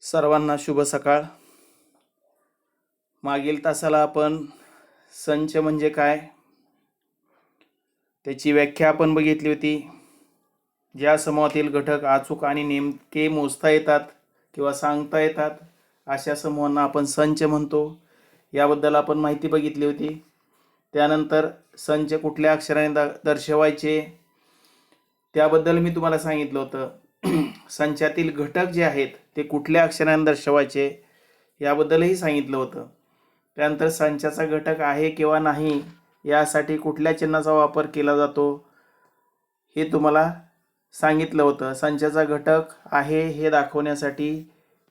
सर्वांना शुभ सकाळ. मागील तासाला आपण संच म्हणजे काय त्याची व्याख्या आपण बघितली होती. ज्या समूहातील घटक अचूक आणि नेमके मोजता येतात किंवा सांगता येतात अशा समूहांना आपण संच म्हणतो. याबद्दल आपण माहिती बघितली होती. त्यानंतर संच कुठल्या अक्षराने दर्शवायचे त्याबद्दल मी तुम्हाला सांगितलं होतं. संचातील घटक जे आहेत ते कुठल्या अक्षराने दर्शवायचे याबद्दलही सांगितलं होतं. त्यानंतर संचाचा घटक आहे किंवा नाही यासाठी कुठल्या चिन्हाचा वापर केला जातो हे तुम्हाला सांगितलं होतं. संचाचा घटक आहे हे दाखवण्यासाठी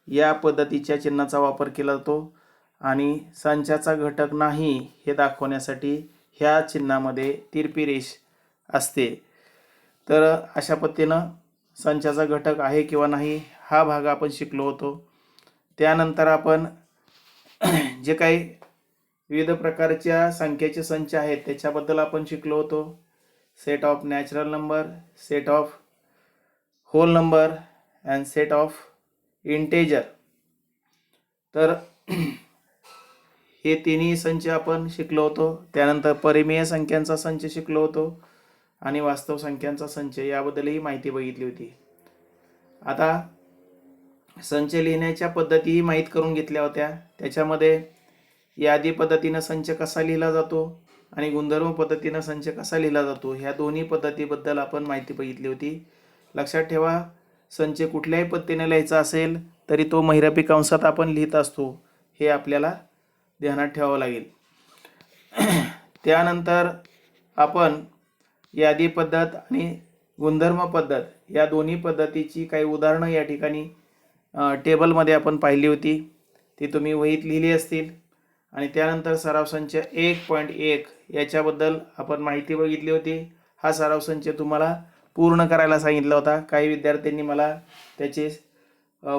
या पद्धतीच्या चिन्हाचा वापर केला जातो आणि संचाचा घटक नाही हे दाखवण्यासाठी ह्या चिन्हामध्ये तिरपी रेष असते. तर अशा पद्धतीनं संचाचा घटक आहे किंवा नाही हा भाग आपण शिकलो होतो. त्यानंतर आपण जे काही विविध प्रकारच्या संख्येचे संच आहेत त्याच्याबद्दल आपण शिकलो होतो. Set of natural number, set of whole number and set of integer. तर हे तिन्ही संच आपण शिकलो होतो. त्यानंतर परिमेय संख्यांचा संच शिकलो होतो आणि वास्तव संख्यांचा संच याबद्दलही माहिती बघितली होती. आता संच लिहिण्याच्या पद्धतीही माहीत करून घेतल्या होत्या. त्याच्यामध्ये यादी पद्धतीनं संच कसा लिहिला जातो आणि गुणधर्म पद्धतीनं संच कसा लिहिला जातो ह्या दोन्ही पद्धतीबद्दल आपण माहिती बघितली होती. लक्षात ठेवा, संच कुठल्याही पद्धतीने लिहायचा असेल तरी तो महिरपी कंसात आपण लिहित असतो, हे आपल्याला ध्यानात ठेवावं लागेल. त्यानंतर आपण यादी पद्धत आणि गुणधर्म पद्धत या दोन्ही पद्धतीची काही उदाहरणं या ठिकाणी टेबलमध्ये आपण पाहिली होती. ती तुम्ही वहीत लिहिली असतील. आणि त्यानंतर सराव संच 1.1 याच्याबद्दल आपण माहिती बघितली होती. हा सराव संच तुम्हाला पूर्ण करायला सांगितला होता. काही विद्यार्थ्यांनी मला त्याचे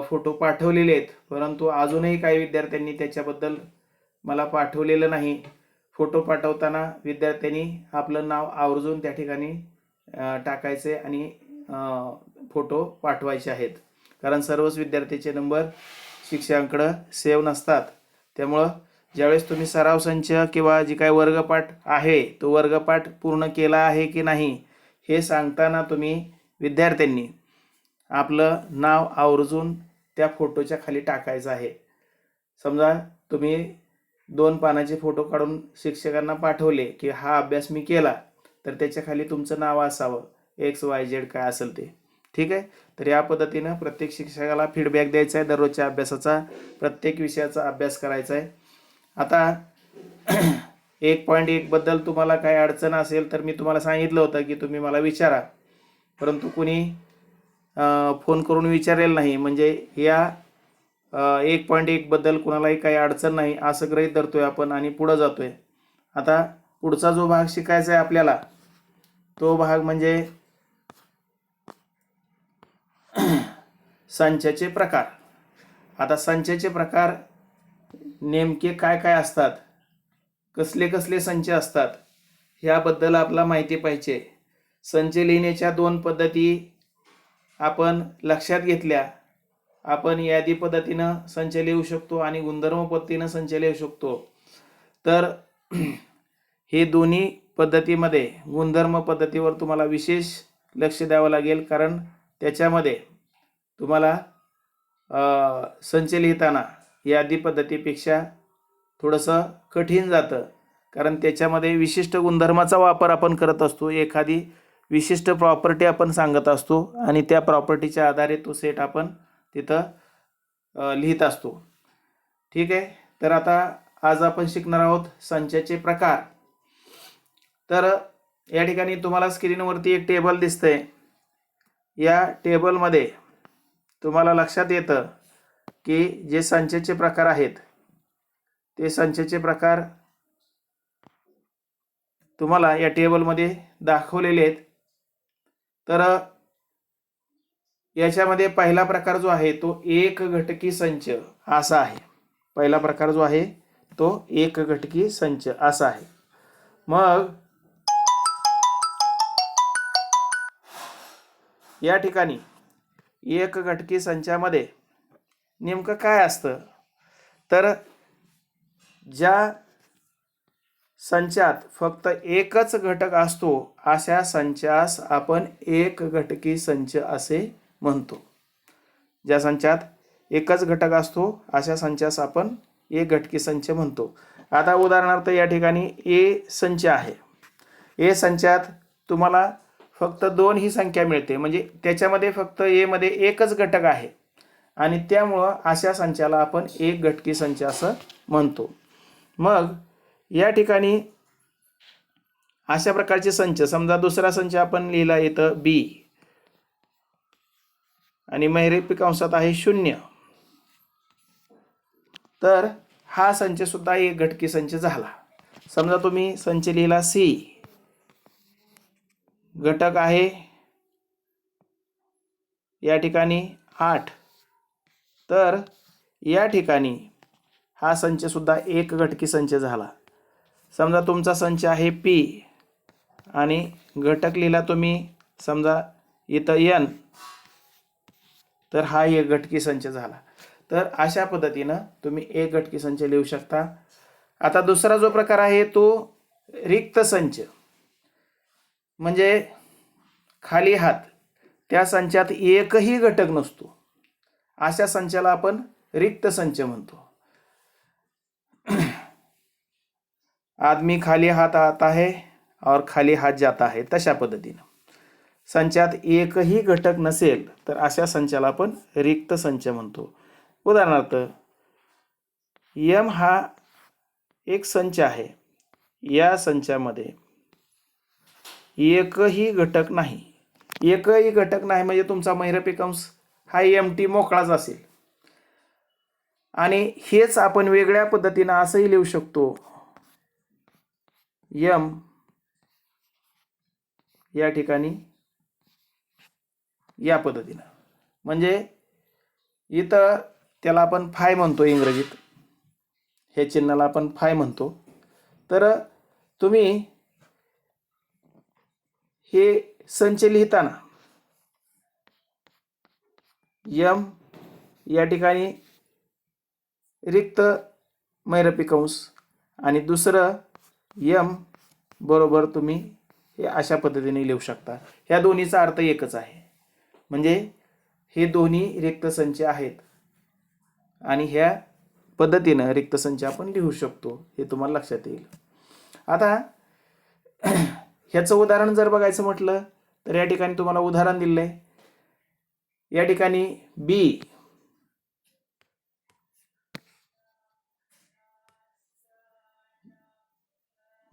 फोटो पाठवलेले आहेत, परंतु अजूनही काही विद्यार्थ्यांनी त्याच्याबद्दल मला पाठवलेलं नाही. फोटो पाठवताना विद्यार्थ्यांनी आपलं नाव आवर्जून त्या ठिकाणी टाकायचे आणि फोटो पाठवायचे आहेत, कारण सर्वच विद्यार्थ्यांचे नंबर शिक्षकांकडे सेव्ह नसतात. त्यामुळं ज्यावेळेस तुम्ही सराव संच किंवा जी काही वर्गपाठ आहे तो वर्गपाठ पूर्ण केला आहे की नाही हे सांगताना तुम्ही विद्यार्थ्यांनी आपलं नाव आवर्जून त्या फोटोच्या खाली टाकायचं आहे. समजा तुम्ही 2 पानाचे फोटो काढून शिक्षकांना पाठवले की हा अभ्यास मी केला, तर त्याच्या खाली तुमचं नाव असावं, XYZ काय असेल ते. ठीक आहे. तर या पद्धतीनं प्रत्येक शिक्षकाला फीडबॅक द्यायचा आहे. दररोजच्या अभ्यासाचा प्रत्येक विषयाचा अभ्यास करायचा आहे. आता 1.1 बद्दल तुम्हाला काही अडचण असेल तर मी तुम्हाला सांगितलं होतं की तुम्ही मला विचारा, परंतु कोणी फोन करून विचारेल नाही. म्हणजे या 1.1 बद्दल कोणालाही काही अडचण नाही असं गृहीत धरतोय आपण आणि पुढं जातोय. आता पुढचा जो भाग शिकायचा आहे आपल्याला तो भाग म्हणजे संचाचे प्रकार. आता संचाचे प्रकार नेमके काय काय असतात, कसले कसले संच असतात ह्याबद्दल आपल्याला माहिती पाहिजे. संच लिहिण्याच्या 2 पद्धती आपण लक्षात घेतल्या. आपण यादी पद्धतीनं संच लिहू शकतो आणि गुणधर्म पद्धतीनं संच लिहू शकतो. तर हे दोन्ही पद्धतीमध्ये गुणधर्म पद्धतीवर तुम्हाला विशेष लक्ष द्यावं लागेल, कारण त्याच्यामध्ये तुम्हाला संच लिहिताना यादी पद्धतीपेक्षा थोडंसं कठीण जातं, कारण त्याच्यामध्ये विशिष्ट गुणधर्माचा वापर आपण करत असतो. एखादी विशिष्ट प्रॉपर्टी आपण सांगत असतो आणि त्या प्रॉपर्टीच्या आधारे तो सेट आपण तिथं लिहित असतो. ठीक आहे. तर आता आज आपण शिकणार आहोत संचाचे प्रकार. तर या ठिकाणी तुम्हाला स्क्रीनवरती एक टेबल दिसतंय. या टेबलमध्ये तुम्हाला लक्षात येतं की जे संचाचे प्रकार आहेत ते संचाचे प्रकार तुम्हाला या टेबलमध्ये दाखवलेले आहेत. तर याच्यामध्ये पहिला प्रकार जो आहे तो एक घटकी संच असा आहे. पहिला प्रकार जो आहे तो एक घटकी संच असा आहे. मग या ठिकाणी एक घटकी संचामध्ये नेमकं काय असतं, तर ज्या संचात फक्त एकच घटक असतो अशा संचास आपण एक घटकी संच असे म्हणतो. ज्या संचात एकच घटक असतो अशा संचास आपण एक घटकी संच म्हणतो. आता उदाहरणार्थ या ठिकाणी ए संच आहे. ए संचात तुम्हाला फक्त 2 ही संख्या मिळते, म्हणजे त्याच्यामध्ये फक्त ए मध्ये एकच घटक आहे आणि त्यामुळं अशा संचाला आपण एक घटकी संच असं म्हणतो. मग या ठिकाणी अशा प्रकारचे संच, समजा दुसरा संच आपण लिहिला इथं बी आणि महिरपी कंसात आहे 0, तर हा संच सुद्धा एक घटकी संच झाला. समजा तुम्ही संच लिहिला सी, घटक आहे या ठिकाणी 8, तर या ठिकाणी हा संच सुद्धा एक घटकी संच झाला. समजा तुमचा संच आहे पी आणि घटक लिहिला तुम्ही समजा इथं एन, तर हा एक घटकी संच झाला. तर अशा पद्धतीनं तुम्ही एक घटकी संच लिहू शकता. आता दुसरा जो प्रकार आहे तो रिक्त संच, म्हणजे खाली हात, त्या संचात एकही घटक नसतो अशा संचाला आपण रिक्त संच म्हणतो. आदमी खाली हात आता है और खाली हात जाता है, तशा पद्धतीनं संचात एकही घटक नसेल तर अशा संचाला आपण रिक्त संच म्हणतो. उदाहरणार्थ यम हा एक संच आहे, या संचामध्ये एकही घटक नाही. एकही घटक नाही म्हणजे तुमचा महिरपी कंस हा एमटी मोकळाच असेल. आणि हेच आपण वेगळ्या पद्धतीनं असंही लिहू शकतो, यम या ठिकाणी या पद्धतीनं, म्हणजे इथं त्याला आपण फाय म्हणतो इंग्रजीत, हे चिन्हाला आपण फाय म्हणतो. तर तुम्ही हे संच लिहिताना यम या ठिकाणी रिक्त महिरपी कंस आणि दुसरं यम बरोबर तुम्ही हे अशा पद्धतीने लिहू शकता. ह्या दोन्हीचा अर्थ एकच आहे, म्हणजे हे दोन्ही रिक्त संच आहेत आणि ह्या पद्धतीनं रिक्त संच आपण लिहू शकतो, हे तुम्हाला लक्षात येईल. आता ह्याचं उदाहरण जर बघायचं म्हटलं तर या ठिकाणी तुम्हाला उदाहरण दिलंय. या ठिकाणी बी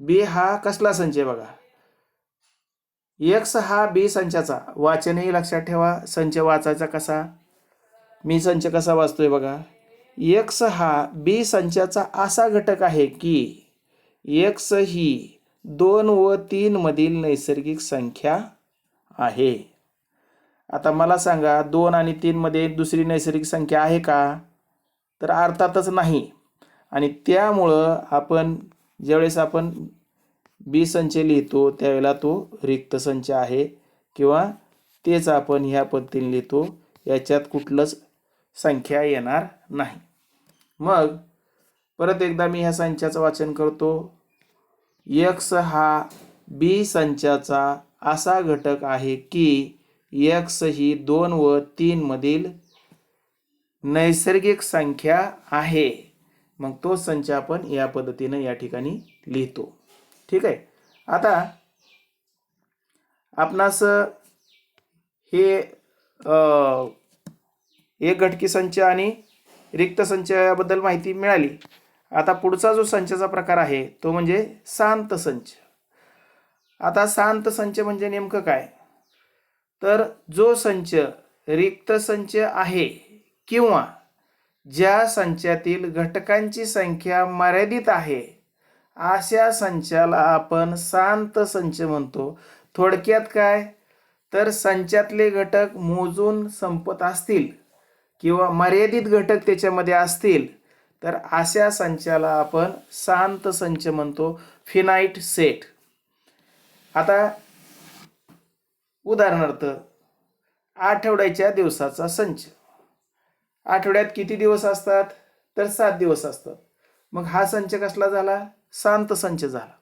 बी हा कसला संच आहे बघा. एक्स हा बी संचाचा, वाचनही लक्षात ठेवा, संच वाचायचा कसा, मी संच कसा वाचतोय बघा. एक्स हा बी संचाचा असा घटक आहे की एक्स ही 2 व 3 मधील नैसर्गिक संख्या आहे. आता मला सांगा 2 आणि 3 मध्ये दुसरी नैसर्गिक संख्या आहे का, तर अर्थातच नाही. आणि त्यामुळं आपण ज्यावेळेस आपण बी संच लिहितो त्यावेळेला तो रिक्त संच आहे किंवा तेच आपण ह्या पद्धतीने लिहितो, याच्यात कुठलंच संख्या येणार नाही. मग परत एकदा मी ह्या संचाचं वाचन करतो. एक्स हा बी संचाचा असा घटक आहे की एक्स ही 2 व 3 मधील नैसर्गिक संख्या आहे. मग तो संच आपण या पद्धतीने या ठिकाणी लिहितो. ठीक आहे. आता आपणास हे एक घटकी संच आणि रिक्त संच याबद्दल माहिती मिळाली. आता पुढचा जो संचाचा प्रकार आहे तो म्हणजे शांत संच. आता शांत संच म्हणजे नेमकं काय, तर जो संच रिक्त संच आहे किंवा ज्या संचातील घटकांची संख्या मर्यादित आहे अशा संचाला आपण शांत संच म्हणतो. थोडक्यात काय, तर संचातले घटक मोजून संपत असतील किंवा मर्यादित घटक त्याच्यामध्ये असतील तर अशा संचाला आपण शांत संच म्हणतो, फिनाइट सेट. आता उदाहरणार्थ आठवड्याच्या दिवसाचा संच. आठवड्यात किती दिवस असतात? तर 7 दिवस असतात. मग हा संच कसला झाला? शांत संच झाला.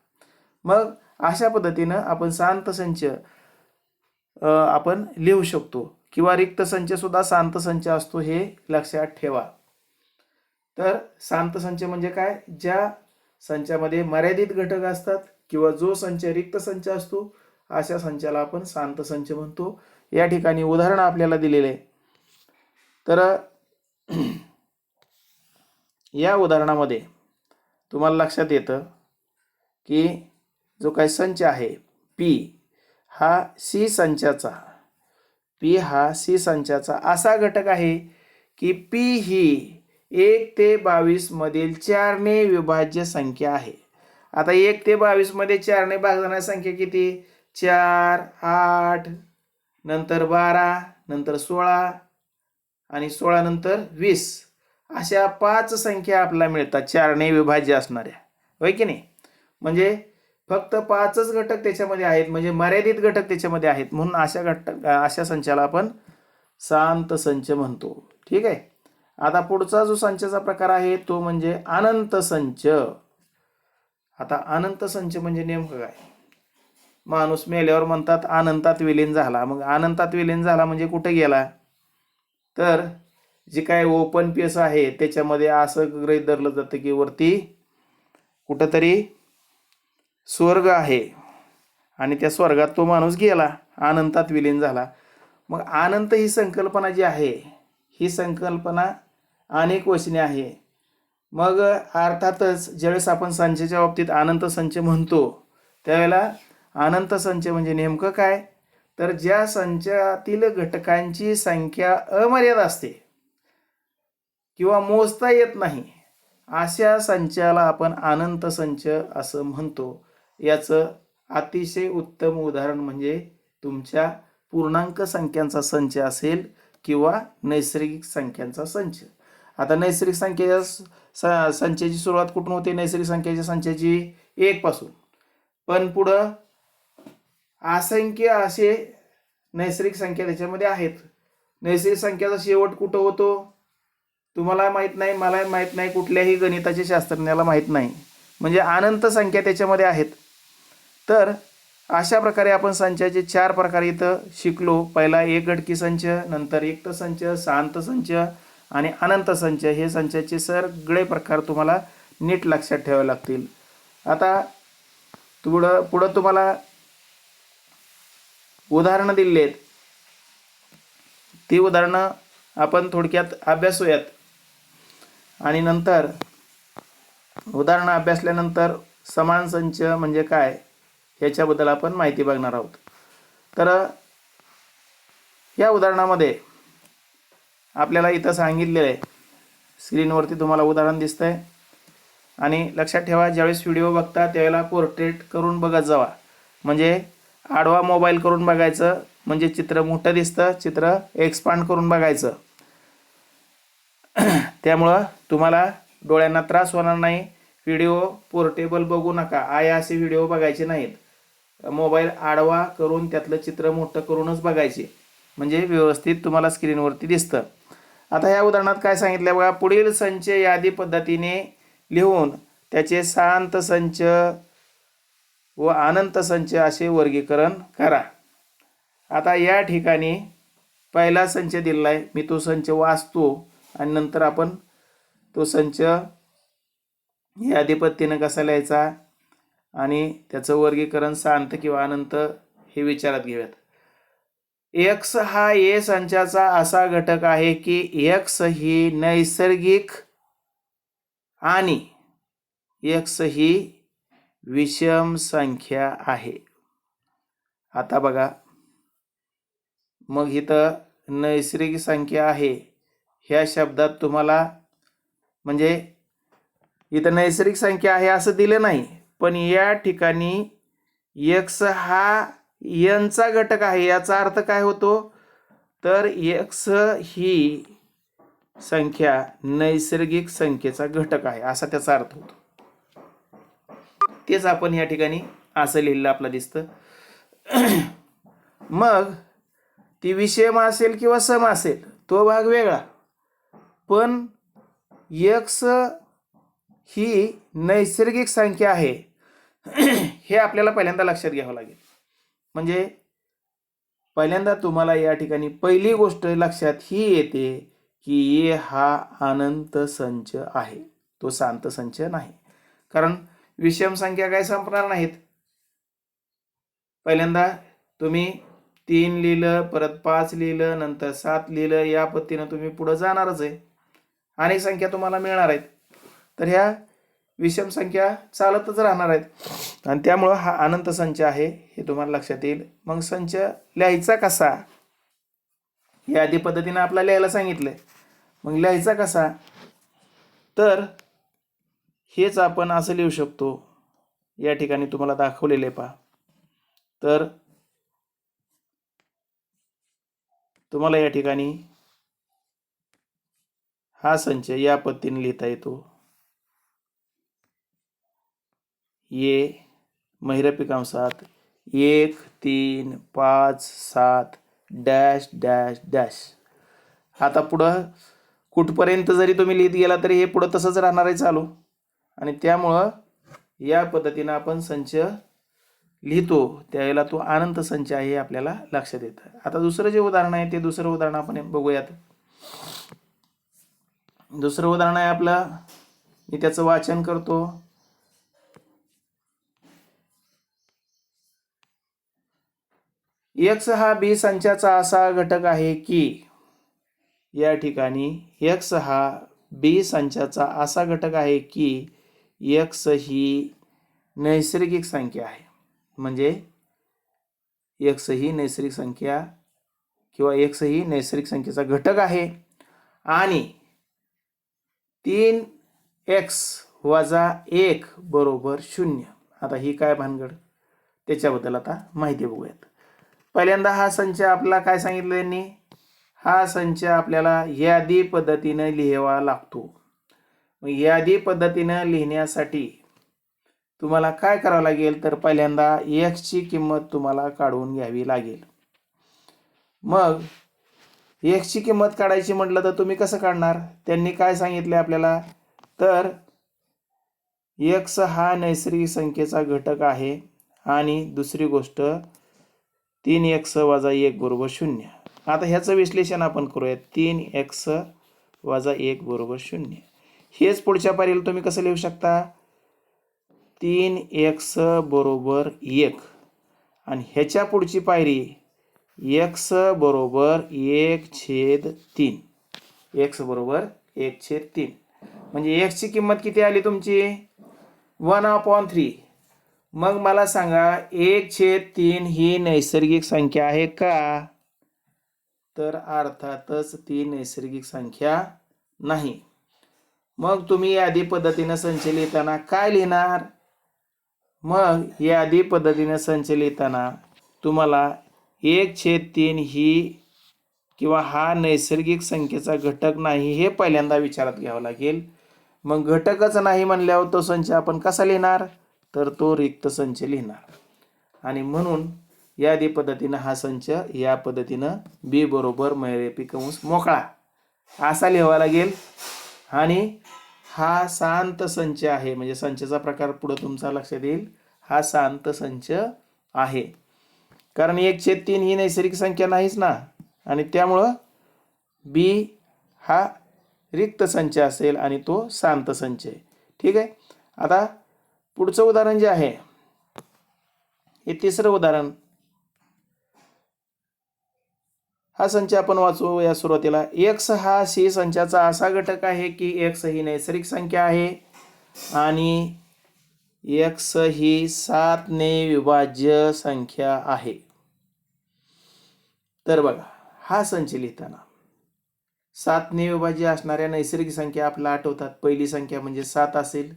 मग अशा पद्धतीनं आपण शांत संच आपण लिहू शकतो किंवा रिक्त संच सुद्धा शांत संच असतो, हे लक्षात ठेवा. तर शांत संच म्हणजे काय? ज्या संचामध्ये मर्यादित घटक असतात किंवा जो संच रिक्त संच असतो अशा संचाला आपण शांत संच म्हणतो. या ठिकाणी उदाहरण आपल्याला दिलेले आहे. तर या उदाहरणामध्ये तुम्हाला लक्षात येतं की जो काही संच आहे पी हा सी संचाचा असा घटक आहे की पी ही 1 ते 22 मधील 4 ने विभाज्य संख्या आहे. आता 1 ते 22 मध्ये 4 ने भागणारी संख्या किती? 4, 8, नंतर 12, नंतर 16 आणि 16 नंतर 20 अशा 5 संख्या आपल्याला मिळतात 4 ने विभाज्य असणाऱ्या, होय की नाही? म्हणजे फक्त 5च घटक त्याच्यामध्ये आहेत, म्हणजे मर्यादित घटक त्याच्यामध्ये आहेत, म्हणून अशा संचाला आपण शांत संच म्हणतो. ठीक आहे. आता पुढचा जो संचाचा प्रकार आहे तो म्हणजे अनंत संच. आता अनंत संच म्हणजे नेमकं काय? माणूस मेल्यावर म्हणतात अनंतात विलीन झाला. मग अनंतात विलीन झाला म्हणजे कुठे गेला? तर जे काय ओपन पेस आहे त्याच्यामध्ये असं गृहीत धरलं जातं की वरती कुठंतरी स्वर्ग आहे आणि त्या स्वर्गात तो माणूस गेला, अनंतात विलीन झाला. मग अनंत ही संकल्पना जी आहे ही संकल्पना अनेक वचने आहे. मग अर्थातच ज्यावेळेस आपण संचाच्या बाबतीत अनंत संच म्हणतो त्यावेळेला अनंत संच म्हणजे नेमकं काय? तर ज्या संचातील घटकांची संख्या अमर्याद असते किंवा मोजता येत नाही अशा संचाला आपण अनंत संच असं म्हणतो. याचं अतिशय उत्तम उदाहरण म्हणजे तुमच्या पूर्णांक संख्यांचा संच असेल किंवा नैसर्गिक संख्यांचा संच. आता नैसर्गिक संख्येच्या संचाची सुरुवात कुठून होते? नैसर्गिक संख्येच्या संचाची 1 पासून. पण पुढं असंख्य असे नैसर्गिक संख्या त्याच्यामध्ये आहेत. नैसर्गिक संख्याचा शेवट कुठं होतो? तुम्हाला माहीत नाही, मला माहीत नाही, कुठल्याही गणिताच्या शास्त्रज्ञाला माहीत नाही. म्हणजे अनंत संख्या त्याच्यामध्ये आहेत. तर अशा प्रकारे आपण संचाचे 4 प्रकार इथं शिकलो. पहिला एक घटकी संच, नंतर रिक्त संच, शांत संच आणि अनंत संच. हे संचाचे सगळे प्रकार तुम्हाला नीट लक्षात ठेवावे लागतील. आता पुढं तुम्हाला उदाहरणं दिलेली आहेत. ती उदाहरणं आपण थोडक्यात अभ्यासूयात आणि नंतर उदाहरणं अभ्यासल्यानंतर समान संच म्हणजे काय याच्याबद्दल आपण माहिती बघणार आहोत. तर या उदाहरणामध्ये आपल्याला इथं सांगितलेलं आहे, स्क्रीनवरती तुम्हाला उदाहरण दिसतंय. आणि लक्षात ठेवा, ज्यावेळेस व्हिडिओ बघता त्यावेळेला पोर्ट्रेट करून बघत जावा. म्हणजे आडवा मोबाईल करून बघायचं म्हणजे चित्र मोठं दिसतं, चित्र एक्सपांड करून बघायचं. त्यामुळं तुम्हाला डोळ्यांना त्रास होणार नाही. व्हिडिओ पोर्टेबल बघू नका, असे व्हिडिओ बघायचे नाहीत. मोबाईल आडवा करून त्यातलं चित्र मोठं करूनच बघायचे, म्हणजे व्यवस्थित तुम्हाला स्क्रीनवरती दिसतं. आता ह्या उदाहरणात काय सांगितलं बघा, पुढील संच यादी पद्धतीने लिहून त्याचे शांत संच व अनंत संच असे वर्गीकरण करा. आता या ठिकाणी पहिला संच दिलेला आहे, मी तो संच वाचतो आणि नंतर आपण तो संच यादी पद्धतीनं कसा लिहायचा आणि त्याचं वर्गीकरण शांत किंवा अनंत हे विचारात घेऊयात. एक्स हा ए संचाचा असा घटक आहे की एक्स ही नैसर्गिक आणि एक्स ही विषम संख्या आहे. आता बघा, मग इथं नैसर्गिक संख्या आहे ह्या शब्दात तुम्हाला म्हणजे इथं नैसर्गिक संख्या आहे असं दिलं नाही, पण या ठिकाणी एक्स हा एनचा घटक आहे. याचा अर्थ काय होतो? तर एक्स ही संख्या नैसर्गिक संख्येचा घटक आहे असा त्याचा अर्थ होतो. तेच आपण या ठिकाणी असं लिहिलेलं आपल्याला दिसतं. मग ती विषम असेल किंवा सम असेल तो भाग वेगळा. पण x ही नैसर्गिक संख्या आहे हे आपल्याला पहिल्यांदा लक्षात घ्यावं लागेल. म्हणजे पहिल्यांदा तुम्हाला या ठिकाणी पहिली गोष्ट लक्षात ही येते की ए हा अनंत संच आहे, तो शांत संच नाही. कारण विषम संख्या काय संपणार नाहीत. पहिल्यांदा तुम्ही 3 लिहिलं, परत 5 लिहिलं, नंतर 7 लिहिलं, या पद्धतीनं तुम्ही पुढे जाणारच आहे. अनेक संख्या तुम्हाला मिळणार आहेत. तर ह्या विषम संख्या चालतच राहणार आहेत आणि त्यामुळं हा अनंत संच आहे हे तुम्हाला लक्षात येईल. मग संच लिहायचा कसा, हे आधी पद्धतीने आपल्याला लिहायला सांगितलंय. मग लिहायचा कसा, तर हेच आपण असं लिहू शकतो. या ठिकाणी तुम्हाला दाखवलेले पहा. तर तुम्हाला या ठिकाणी हा संच या पद्धतीने लिहिता येतो. ये महिरपी कंसात 1 3 5 7 डॅश डॅश डॅश. आता पुढं कुठपर्यंत जरी तुम्ही लिहित गेला तरी हे पुढं तसंच राहणार आहे चालू. आणि त्यामुळं या पद्धतीनं आपण संच लिहितो त्यावेळेला तो अनंत संच आहे हे आपल्याला लक्षात येतं. आता दुसरं जे उदाहरण आहे ते दुसरं उदाहरण आपण बघूयात. दुसरं उदाहरण आहे आपलं, मी त्याचं वाचन करतो. x हा b संचाचा असा घटक आहे की, या ठिकाणी x हा b संचाचा असा घटक आहे की x ही नैसर्गिक संख्या आहे. म्हणजे x ही नैसर्गिक संख्या किंवा x ही नैसर्गिक संख्येचा घटक आहे आणि 3x वजा 1 बरोबर 0. आता ही काय भानगड त्याच्याबद्दल आता माहिती बघूयात. पहिल्यांदा हा संच आपला काय सांगितलं यांनी, हा संच आपल्याला यादी पद्धतीने लिहावा लागतो. मग यादी पद्धतीने लिहिण्यासाठी तुम्हाला काय करावं लागेल, तर पहिल्यांदा x ची किंमत तुम्हाला काढून घ्यावी लागेल. मग x ची किंमत काढायची म्हटलं तर तुम्ही कसं काढणार, त्यांनी काय सांगितले आपल्याला, तर x हा नैसर्गिक संख्येचा घटक आहे आणि दुसरी गोष्ट 3x वजा 1 बरोबर 0. आता ह्याचं विश्लेषण आपण करूया. 3x वजा 1 बरोबर 0. हेच पुढच्या पायरीला तुम्ही कसं लिहू शकता, 3x बरोबर 1 आणि ह्याच्या पुढची पायरी x बरोबर 1/3. x बरोबर 1/3 म्हणजे x ची किंमत किती आली तुमची 1/3. मग मला सांगा 1/3 ही नैसर्गिक संख्या आहे का, तर अर्थातच ती नैसर्गिक संख्या नाही. मग तुम्ही यादी पद्धतीने संच लिहिताना काय लिहिणार, मग यादी पद्धतीने संच लिहिताना तुम्हाला 1/3 ही किंवा हा नैसर्गिक संख्येचा घटक नाही हे पहिल्यांदा विचारात घ्यावं लागेल. मग घटकच नाही म्हणल्यावर तो संच आपण कसा लिहिणार, तर तो रिक्त संच लिहिणार. आणि म्हणून यादी पद्धतीनं हा संच या पद्धतीनं b बरोबर महिरपी कंस मोकळा असा लिहावा लागेल. आणि हा शांत संच आहे, म्हणजे संचचा प्रकार पुढे तुमचा लक्षात येईल. हा शांत संच आहे कारण 1/3 ही नैसर्गिक संख्या नाहीच ना, आणि त्यामुळं b हा रिक्त संच असेल आणि तो शांत संच आहे. ठीक आहे. आता पुढचं उदाहरण जे आहे हे तिसरं उदाहरण. हा संच आपण वाचू या सुरुवातीला. x हा c संचाचा असा घटक आहे की x ही नैसर्गिक संख्या आहे आणि x ही 7 ने विभाज्य संख्या आहे. तर बघा हा संच लिहिताना 7 ने विभाज्य असणाऱ्या नैसर्गिक संख्या आपल्याला आठवतात. पहिली संख्या म्हणजे 7 असेल,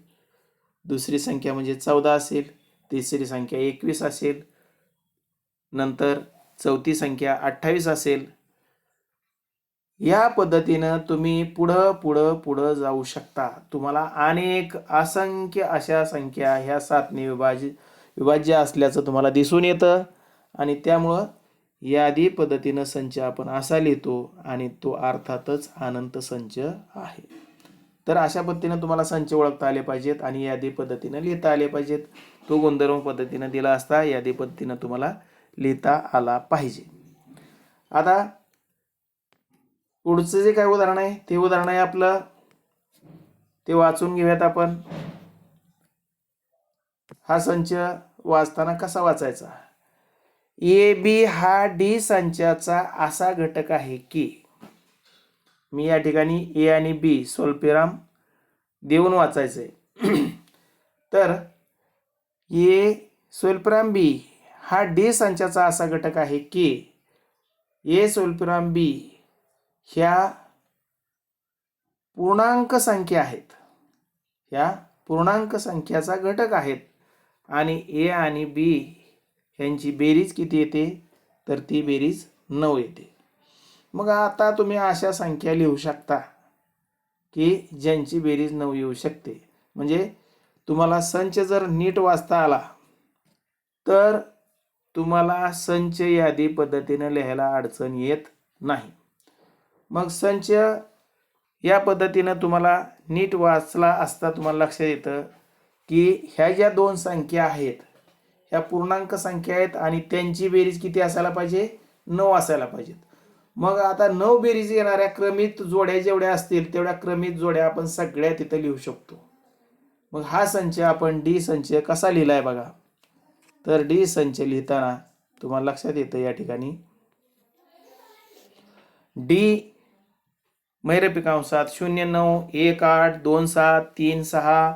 दुसरी संख्या म्हणजे 14 असेल, तिसरी संख्या 21 असेल, नंतर चौथी संख्या 28 असेल. या पद्धतीनं तुम्ही पुढं जाऊ शकता. तुम्हाला अनेक असंख्य अशा संख्या ह्या 7 ने विभाज्य असल्याचं तुम्हाला दिसून येतं आणि त्यामुळं यादी पद्धतीनं संच आपण असा लिहितो आणि तो अर्थातच अनंत संच आहे. तर अशा पद्धतीनं तुम्हाला संच ओळखता आले पाहिजेत आणि यादी पद्धतीनं लिहिता आले पाहिजेत. तो गुणधर्म पद्धतीनं दिला असता यादी पद्धतीनं तुम्हाला लिहिता आला पाहिजे. आता पुढचं जे काय उदाहरण आहे ते उदाहरण आहे आपलं, ते वाचून घेऊयात आपण. हा संच वाचताना कसा वाचायचा? ए बी हा डी संचाचा असा घटक आहे की, मी या ठिकाणी ए आणि बी स्वल्पविराम देऊन वाचायचंय. तर ए स्वल्पविराम बी हा डी संचाचा असा घटक आहे की ए स्वल्पविराम बी ह्या पूर्णांक संख्या आहेत, ह्या पूर्णांक संख्याचा घटक आहेत आणि ए आणि बी ह्यांची बेरीज किती येते? तर ती बेरीज 9 येते. मग आता तुम्ही अशा संख्या लिहू शकता की ज्यांची बेरीज 9 येऊ शकते. म्हणजे तुम्हाला संच जर नीट वाचता आला तर तुम्हाला संच यादी पद्धतीने लिहायला अडचण येत नाही. मग संच या पद्धतीनं तुम्हाला नीट वाचला असता तुम्हाला लक्षात येतं की ह्या ज्या दोन संख्या आहेत ह्या पूर्णांक संख्या आहेत आणि त्यांची बेरीज किती असायला पाहिजे? 9 असायला पाहिजेत. मग आता 9 बेरीज येणाऱ्या क्रमित जोड्या जेवढ्या असतील तेवढ्या क्रमित जोड्या आपण सगळ्या तिथं लिहू शकतो. मग हा संच आपण डी संच कसा लिहिलाय बघा. तर डी संच लिहिताना तुम्हाला लक्षात येतं या ठिकाणी डी मैरपी कंसात 0 9 1 8 2 7 3 6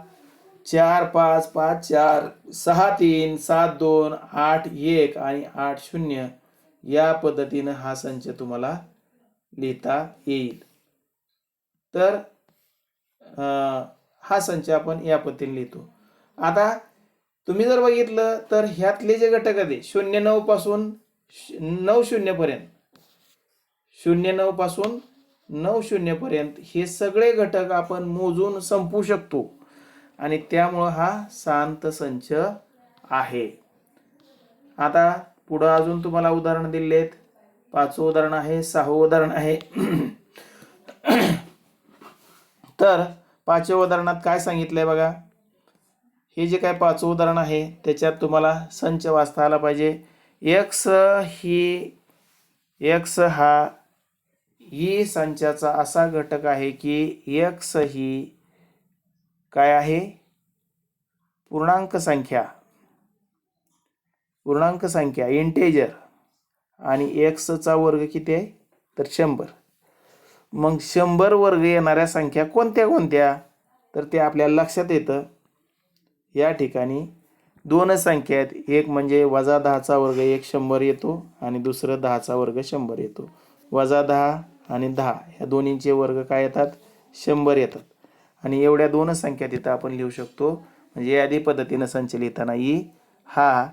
4 5 5 4 6 3 7 2 8 1 आणि 8 0 या पद्धतीनं हा संच तुम्हाला लिहिता येईल. तर हा संच आपण या पद्धतीने लिहितो. आता तुम्ही जर बघितलं तर ह्यातले जे घटक आहेत 0 9 पासून 9 0 पर्यंत, 0 9 पासून 9 0 पर्यंत हे सगळे घटक आपण मोजून संपवू शकतो आणि त्यामुळं हा शांत संच आहे. आता पुढं अजून तुम्हाला उदाहरण दिले आहेत. 5वं उदाहरण आहे, 6वं उदाहरण आहे. तर 5व्या उदाहरणात काय सांगितलंय बघा. हे जे काय 5वं उदाहरण आहे त्याच्यात तुम्हाला संच वाचता आला पाहिजे. एक्स हा ही संचाचा असा घटक आहे की एक्स ही काय आहे? पूर्णांक संख्या इंटेजर आणि एक्सचा वर्ग किती आहे? तर 100. मग 100 वर्ग येणाऱ्या संख्या कोणत्या? तर ते आपल्याला लक्षात येतं. या ठिकाणी दोनच संख्या आहेत. एक म्हणजे -10चा वर्ग 100 येतो आणि दुसरं 10चा वर्ग 100 येतो. -10 आणि 10 ह्या दोन्हींचे वर्ग काय येतात? 100 येतात. आणि एवढ्या दोनच संख्या तिथं आपण लिहू शकतो. म्हणजे यादी पद्धतीनं संच लिहिताना हा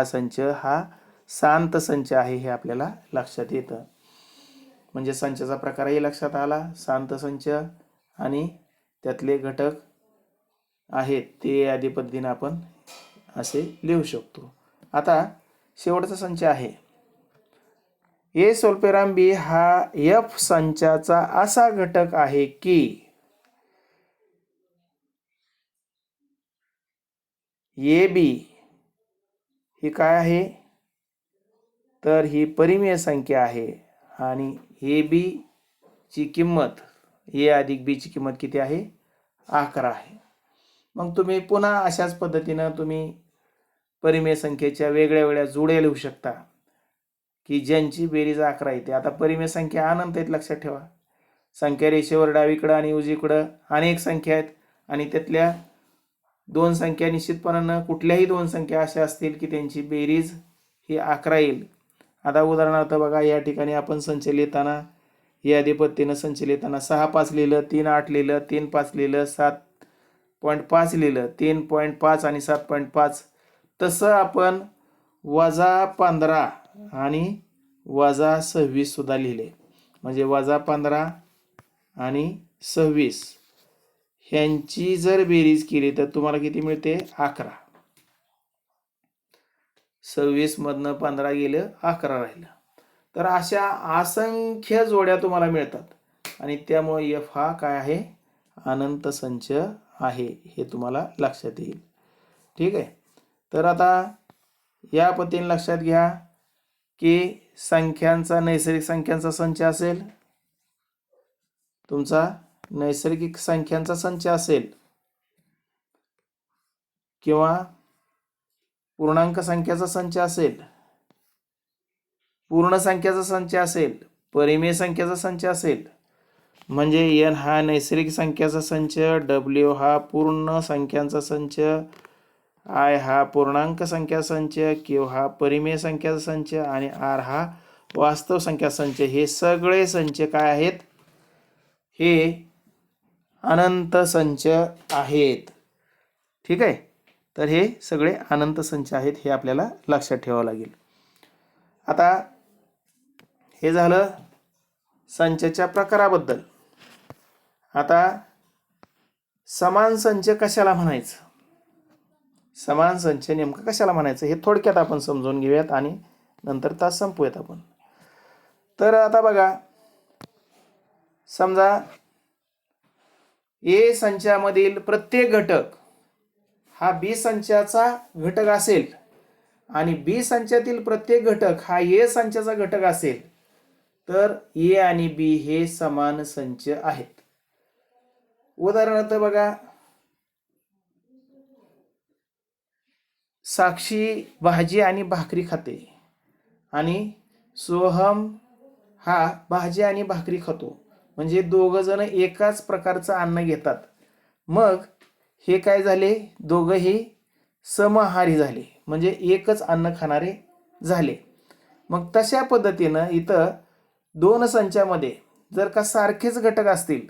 संच हा शांत संच आहे हे आपल्याला लक्षात येतं. म्हणजे संचाचा प्रकारही लक्षात आला, शांत संच आणि त्यातले घटक आहेत ते यादी पद्धतीने आपण असे लिहू शकतो. आता शेवटचा संच आहे ए स्वल्पविराम बी हा एफ संचाचा असा घटक आहे की ए बी ही काय आहे? तर ही परिमेय संख्या आहे आणि ए बी ची किंमत ए अधिक बी ची किंमत किती आहे? 11 आहे. मग तुम्ही पुन्हा अशाच पद्धतीनं तुम्ही परिमेय संख्येच्या वेगळ्या जोड्या लिहू शकता की ज्यांची बेरीज 11 येते. आता परिमेय संख्या अनंत आहेत लक्षात ठेवा. संख्या रेषेवर डावीकडं आणि उजवीकडं अनेक संख्या आहेत आणि त्यातल्या दोन संख्या निश्चितपणानं कुठल्याही दोन संख्या अशा असतील की त्यांची बेरीज ही 11 येईल. आता उदाहरणार्थ बघा या ठिकाणी आपण संच लिहिताना यादी पद्धतीनं संच लिहिताना 6 5 लिहिलं, 3 8 लिहिलं, 3 5 लिहिलं, 7.5 लिहिलं, 3.5 आणि 7.5. तसं आपण -15 आणि -26 सुद्धा लिहिले. म्हणजे -15 आणि 26 ह्यांची जर बेरीज केली तर तुम्हाला किती मिळते? 11. 26 मधनं 15 गेलं, 11 राहिलं. तर अशा असंख्य जोड्या तुम्हाला मिळतात आणि त्यामुळे एफ हा काय आहे, अनंत संच आहे, हे तुम्हाला लक्षात येईल. ठीक आहे. तर आता या पद्धतीने लक्षात घ्या की संख्यांचा नैसर्गिक संख्यांचा संच असेल, तुमचा नैसर्गिक संख्यांचा संच असेल किंवा पूर्णांक संख्याचा संच असेल, पूर्ण संख्याचा संच असेल, परिमेय संख्याचा संच असेल, म्हणजे एन हा नैसर्गिक संख्याचा संच, डब्ल्यू हा पूर्ण संख्यांचा संच, आय हा पूर्णांक संख्या संच, क्यू हा परिमेय संख्याचा संच आणि आर हा वास्तव संख्या संच, हे सगळे संच काय आहेत, हे अनंत संच आहेत. ठीक आहे. तर हे सगळे अनंत संच आहेत, हे आपल्याला लक्षात ठेवावं लागेल. आता हे झालं संचाच्या प्रकाराबद्दल. आता समान संच कशाला म्हणायचं, समान संच नेमकं कशाला म्हणायचं हे थोडक्यात आपण समजून घेऊयात आणि नंतर तास संपवूयात आपण. तर आता बघा, समजा ए संचामधील प्रत्येक घटक हा बी संचाचा घटक असेल आणि बी संचातील प्रत्येक घटक हा ए संचाचा घटक असेल, तर ए आणि बी हे समान संच आहेत. उदाहरणार्थ बघा, साक्षी भाजी आणि भाकरी खाते आणि सोहम हा भाजी आणि भाकरी खातो, म्हणजे दोघं जण एकाच प्रकारचं अन्न घेतात. मग हे काय झाले, दोघंही समआहारी झाले, म्हणजे एकच अन्न खाणारे झाले. मग तशा पद्धतीनं इथं दोन संचामध्ये जर का सारखेच घटक असतील,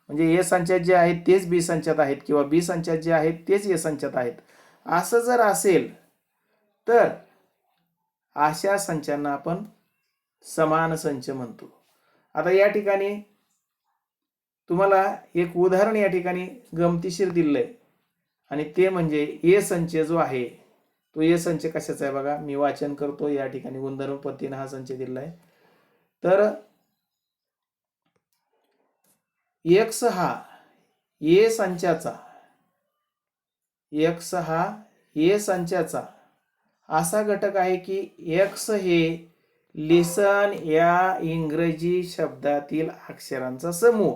म्हणजे ए संचात जे आहेत तेच बी संचात आहेत किंवा बी संचात जे आहेत तेच ए संचात आहेत, असं जर असेल तर अशा संचांना आपण समान संच म्हणतो. आता या ठिकाणी तुम्हाला एक उदाहरण या ठिकाणी गमतीशीर दिलंय आणि ते म्हणजे ए संच जो आहे तो ए संच कशाचा आहे बघा, मी वाचन करतो. या ठिकाणी गुणधर्म पद्धतीने हा संच दिलाय. तर एक्स हा ए संचाचा, एक्स हा ए संचाचा असा घटक आहे की एक्स हे लिसन या इंग्रजी शब्दातील अक्षरांचा समूह.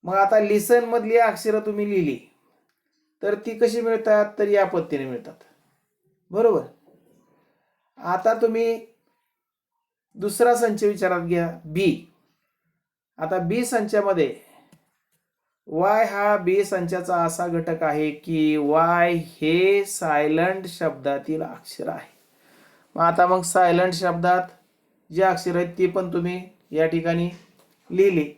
मग आता लिसन मधली अक्षरं तुम्ही लिहिली तर ती कशी मिळतात, तर या पद्धतीने मिळतात, बरोबर. आता तुम्ही दुसरा संच विचारात घ्या, बी. आता बी संचामध्ये वाय हा बी संचाचा असा घटक आहे की वाय हे सायलंट शब्दातील अक्षर आहे. मग सायलंट शब्दात जे अक्षर आहेत ती पण तुम्ही या ठिकाणी लिहिली.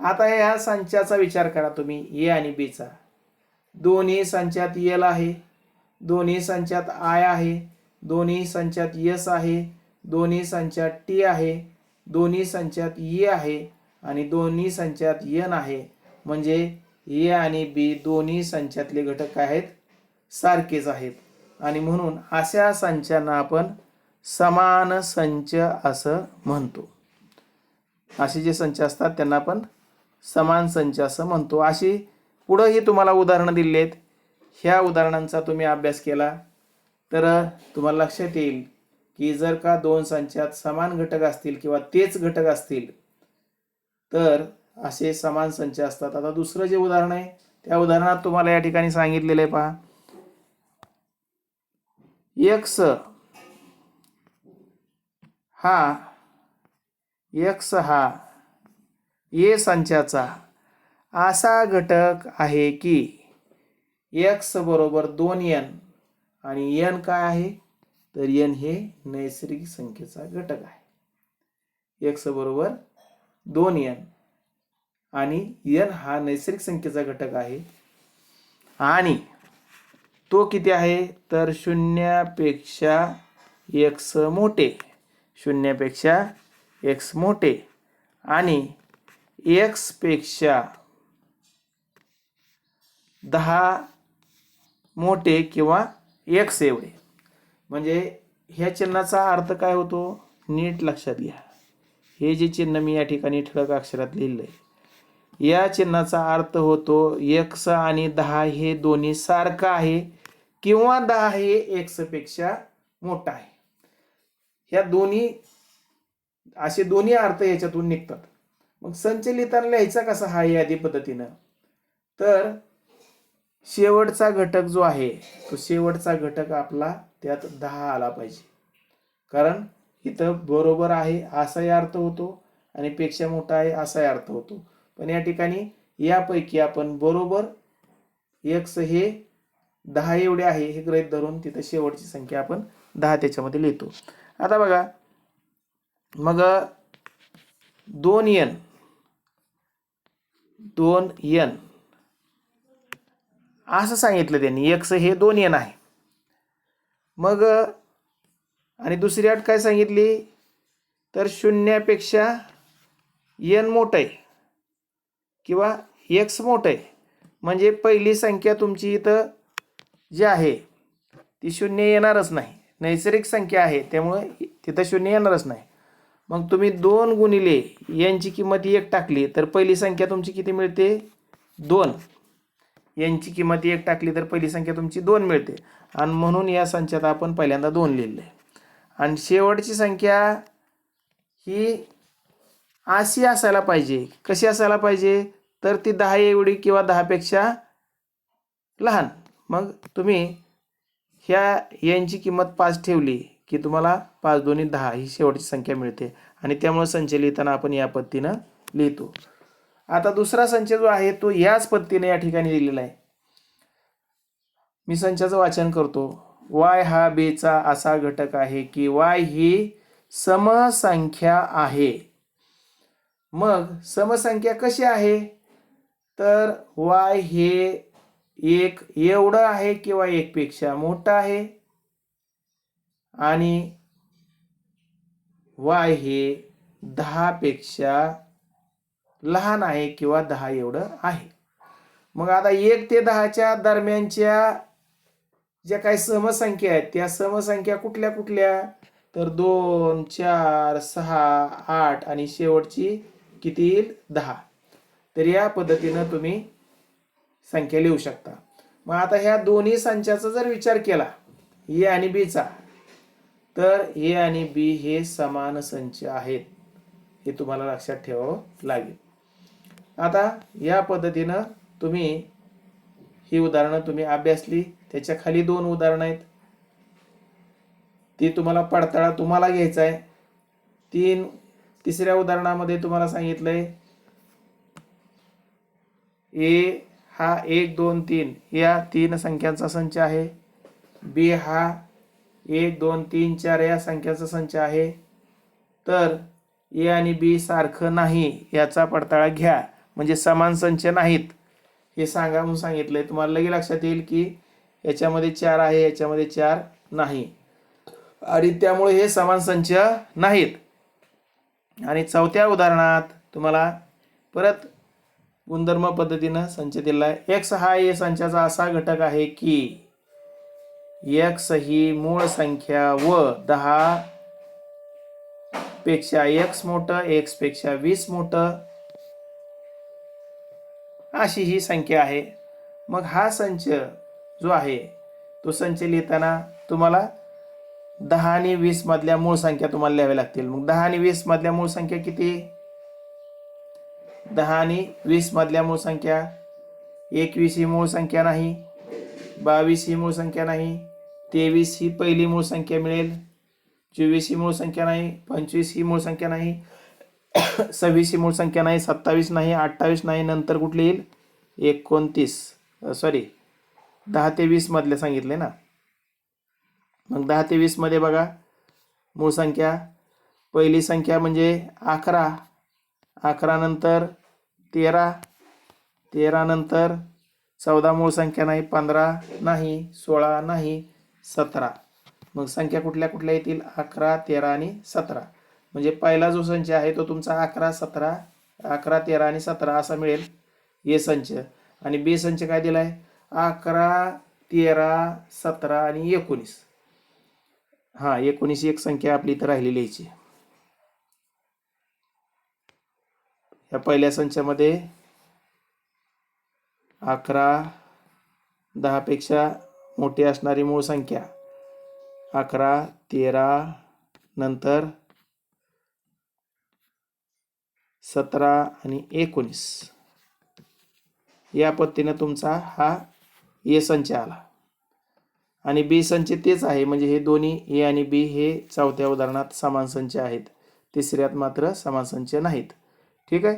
आता या संचाचा विचार करा तुम्ही, ए आणि बीचा. दोन्ही संचात एल आहे, दोन्ही संचात आय आहे, दोन्ही संचात एस आहे, दोन्ही संचात टी आहे, दोन्ही संचात ई आहे आणि दोन्ही संचात एन आहे. म्हणजे ए आणि बी दोन्ही संचातले घटक काय आहेत, सारखेच आहेत आणि म्हणून अशा संचांना आपण समान संच असं म्हणतो. असे जे संच असतात त्यांना आपण समान संच असं म्हणतो. अशी पुढंही तुम्हाला उदाहरणं दिली आहेत. ह्या उदाहरणांचा तुम्ही अभ्यास केला तर तुम्हाला लक्षात येईल की जर का दोन संचात समान घटक असतील किंवा तेच घटक असतील तर असे समान संच असतात. आता दुसरं जे उदाहरण आहे त्या उदाहरणात तुम्हाला या ठिकाणी सांगितलेलं आहे पहा, एक्स हा ए संचाचा असा घटक आहे की एक्स बरोबर 2n आणि n काय आहे, तर n हे नैसर्गिक संख्येचा घटक आहे. एक्स बरोबर 2n आणि n हा नैसर्गिक संख्येचा घटक आहे आणि तो किती आहे, तर 0पेक्षा x मोठे, 0पेक्षा x मोठे आणि x पेक्षा 10 मोठे किंवा x एवढे. म्हणजे ह्या चिन्हाचा अर्थ काय होतो नीट लक्षात घ्या. हे जे चिन्ह मी या ठिकाणी ठळक अक्षरात लिहिलं आहे, या चिन्हाचा अर्थ होतो x आणि 10 हे दोन्ही सारखं आहे किंवा 10 हे x पेक्षा मोठा आहे. ह्या दोन्ही असे दोन्ही अर्थ याच्यातून निघतात. मग संच लिहिताना लिहायचा कसा हा यादी पद्धतीनं, तर शेवटचा घटक जो आहे तो शेवटचा घटक आपला त्यात 10 आला पाहिजे. कारण इथं बरोबर आहे असाही अर्थ होतो आणि पेक्षा मोठा आहे असाही अर्थ होतो. पण या ठिकाणी यापैकी आपण बरोबर x हे 10 एवढे आहे हे गृहीत धरून तिथं शेवटची संख्या आपण 10 त्याच्यामध्ये लिहितो. आता बघा मग 2n असं सांगितलं त्यांनी, x हे 2n आहे. मग आणि दुसरी अट काय सांगितली तर 0 पेक्षा n मोठं आहे किंवा x मोठं आहे. म्हणजे पहिली संख्या तुमची इथं जी आहे ती 0 येणारच नाही, नैसर्गिक संख्या आहे त्यामुळे तिथं 0 येणारच नाही. मग तुम्ही 2 गुणिले यांची किंमत 1 टाकली तर पहिली संख्या तुमची किती मिळते 2. यांची किंमत 1 टाकली तर पहिली संख्या तुमची 2 मिळते आणि म्हणून या संचात आपण पहिल्यांदा 2 लिहिलं आहे. आणि शेवटची संख्या ही अशी असायला पाहिजे. कशी असायला पाहिजे तर ती 10 एवढी किंवा 10 पेक्षा लहान. मग तुम्ही ह्या यांची किंमत 5 ठेवली की तुम्हाला 5 दोन्ही 10 ही शेवटची संख्या मिळते आणि त्यामुळे संच लिहिताना आपण या पद्धतीनं लिहितो. आता दुसरा संच जो आहे तो याच पद्धतीने या ठिकाणी लिहिलेला आहे. मी संचाचं वाचन करतो. y हा बेचा असा घटक आहे की y ही समसंख्या आहे. मग समसंख्या कशी आहे तर y हे 1 एवढं आहे किंवा 1 पेक्षा मोठं आहे आणि y हे 10 पेक्षा लहान आहे किंवा 10 एवढं आहे. मग आता 1 ते 10च्या दरम्यानच्या ज्या काही समसंख्या आहेत त्या समसंख्या कुठल्या कुठल्या तर 2 4 6 8 आणि शेवटची किती येईल 10. तर या पद्धतीनं तुम्ही संख्या लिहू शकता. मग आता ह्या दोन्ही संचाचा जर विचार केला ए आणि बीचा तर ए आणि बी हे समान संच आहेत हे तुम्हाला लक्षात ठेवावं लागेल. आता या पद्धतीनं तुम्ही ही उदाहरणं तुम्ही अभ्यासली. त्याच्या खाली 2 उदाहरणं आहेत ती तुम्हाला पडताळा तुम्हाला घ्यायचा आहे. तिसऱ्या उदाहरणामध्ये तुम्हाला सांगितलंय ए हा 1 2 3 या 3 संख्यांचा संच आहे. बी हा 1 2 3 4 या संख्यांचा संच आहे. तर ए आणि बी सारखं नाही याचा पडताळा घ्या म्हणजे समान संच नाहीत हे सांगा म्हणून सांगितलंय. तुम्हाला लगेच लक्षात येईल की याच्यामध्ये 4 आहे याच्यामध्ये 4 नाही आणि त्यामुळे हे समान संच नाहीत. आणि चौथ्या उदाहरणात तुम्हाला परत गुणधर्म पद्धतीनं संच दिला आहे. x हा या संचाचा असा घटक आहे की x ही मूळ संख्या व 10 पेक्षा x मोठं x पेक्षा 20 मोठं अशी ही संख्या आहे. मग हा संच जो आहे तो संच लिहिताना तुम्हाला 10 आणि 20 मधल्या मूळ संख्या तुम्हाला लिहाव्या लागतील. मग 10 आणि 20 मधल्या मूळ संख्या किती 10 आणि 20 मधल्या मूळ संख्या 21 ही मूळ संख्या नाही, 22 ही मूळ संख्या नाही, 23 ही पहिली मूळ संख्या मिळेल, 24 ही मूळ संख्या नाही, 25 ही मूळ संख्या नाही, 26 ही मूळ संख्या नाही, 27 नाही, 28 नाही. नंतर कुठली येईल 29 10 ते 20 मधले सांगितले ना. मग 10 ते 20 मध्ये बघा मूळ संख्या पहिली संख्या म्हणजे 11, 11 नंतर 13, 13 नंतर 14 मूळ संख्या नाही, 15 नाही, 16 नाही, 17. मग संख्या कुठल्या कुठल्या येतील 11 13 आणि 17. म्हणजे पहिला जो संच आहे तो तुमचा 11 17 11 13 आणि 17 असा मिळेल ए संच. आणि बी संच काय दिलाय 11 13 17 आणि 19. हां 19 एक संख्या आपली इथं राहिलेली यायची. या पहिल्या संचामध्ये 11 10 पेक्षा मोठी असणारी मूळ संख्या 11 13 नंतर 17 आणि 19 या पद्धतीने तुमचा हा ए संच आला. आणि बी संच तेच आहे, म्हणजे हे दोन्ही ए आणि बी हे चौथ्या उदाहरणात समान संच आहेत, तिसऱ्यात मात्र समान संच नाहीत. ठीक आहे.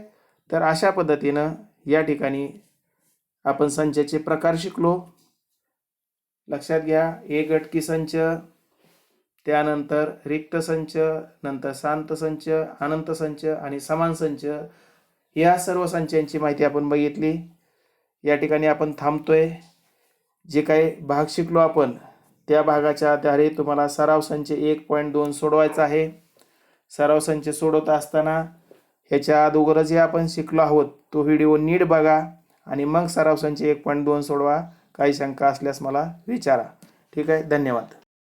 तर अशा पद्धतीनं या ठिकाणी आपण संचाचे प्रकार शिकलो. लक्षात घ्या, एक गटकी संच, त्यानंतर रिक्त संच, नंतर शांत संच, अनंत संच आणि समान संच, या सर्व संचांची माहिती आपण बघितली. या ठिकाणी आपण थांबतोय. जे काही भाग शिकलो आपण त्या भागाच्या आधारे तुम्हाला सराव संच 1.2 सोडवायचा आहे. सराव संच सोडवत असताना ह्याच्या अगोदर जे आपण शिकलो आहोत तो व्हिडिओ नीट बघा आणि मग सराव संच 1.2 सोडवा. काही शंका असल्यास मला विचारा. ठीक आहे. धन्यवाद.